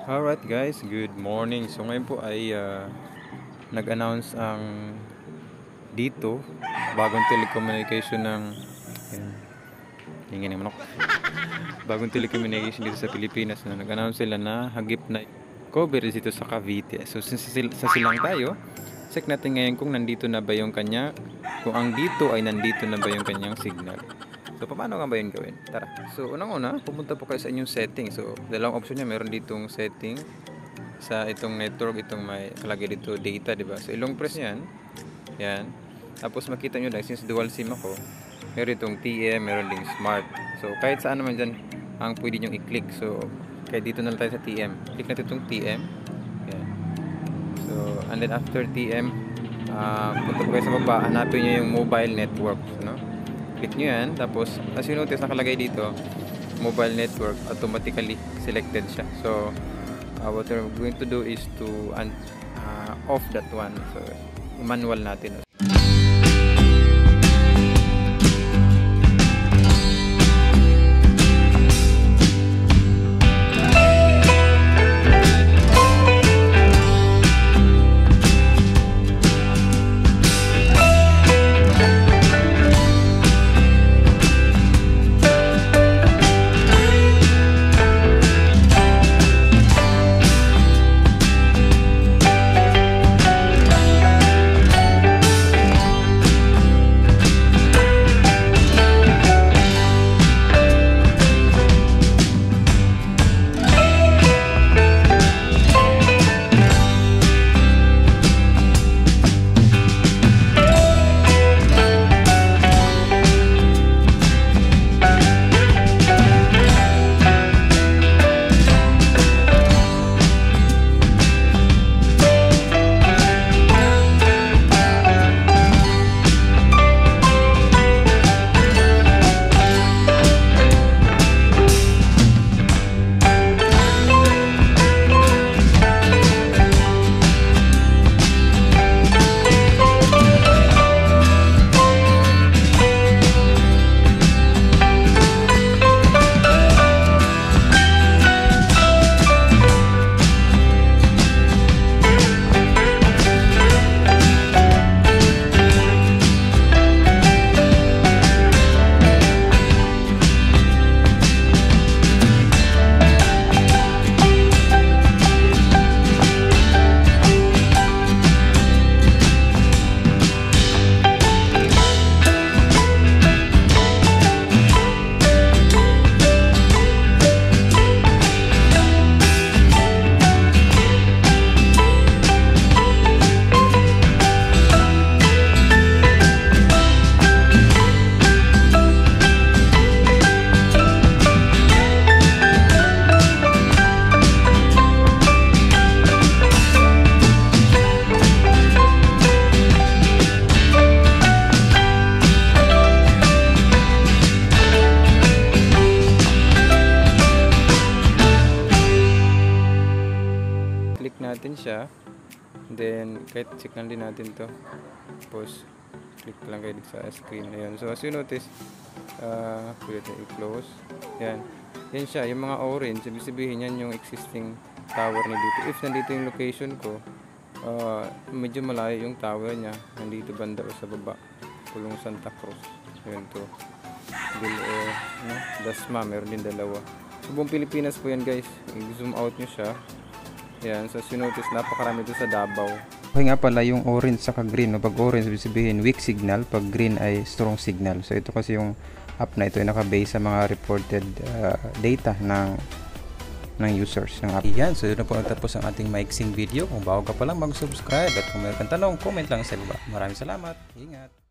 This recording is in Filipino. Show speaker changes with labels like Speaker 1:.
Speaker 1: Alright guys, good morning. So ngayon po ay nag-announce ang dito bagong telecommunication ng hingin ng manok. Bagong telecommunication dito sa Pilipinas na nag-announce sila na hagip na coverage dito sa Cavite. So sa silang tayo, check natin ngayon kung nandito na ba yung kanya, kung ang dito ay nandito na ba yung kanyang signal. So, paano nga ba yun gawin? Tara. So, unang-una, pumunta po kayo sa inyong setting. So, dalawang option niya. Meron ditong setting sa itong network. Itong may kalagay dito data, diba? So, ilong press yan. Yan. Tapos, makita nyo lang, since dual SIM ako, meron itong TM, meron ding smart. So, kahit saan naman dyan, ang pwede nyo i-click. So, kaya dito na lang tayo sa TM. Click natin itong TM. Yan. So, and then after TM, punta po kayo sa baba. Hanapin nyo yung mobile network. No? Click nyo yan, tapos as you notice nakalagay dito mobile network, automatically selected siya. So what we're going to do is to off that one. So manual natin. Click natin siya, then kahit signal din natin to, tapos click lang kayo dito sa screen. Ayan. So as you notice, pwede i-close. Yan siya, yung mga orange, ibig sabihin yan yung existing tower na dito. If nandito yung location ko, medyo malayo yung tower nya, nandito banda o sa baba, Pulong Santa Cruz. Ayan to, Dasma, meron din dalawa. So buong Pilipinas po yan guys. I-zoom out nyo siya. Yan, so as you notice, napakarami ito sa Davao. Okay nga pala, yung orange saka green. No? Pag orange, ibig sabihin weak signal. Pag green ay strong signal. So ito kasi yung app na ito ay nakabase sa mga reported data ng users ng app. Yan, so yun na po natapos ang ating maiksing video. Kung bago ka pa lang, mag-subscribe. At kung mayroon kang tanong, comment lang sa baba. Maraming salamat. Ingat!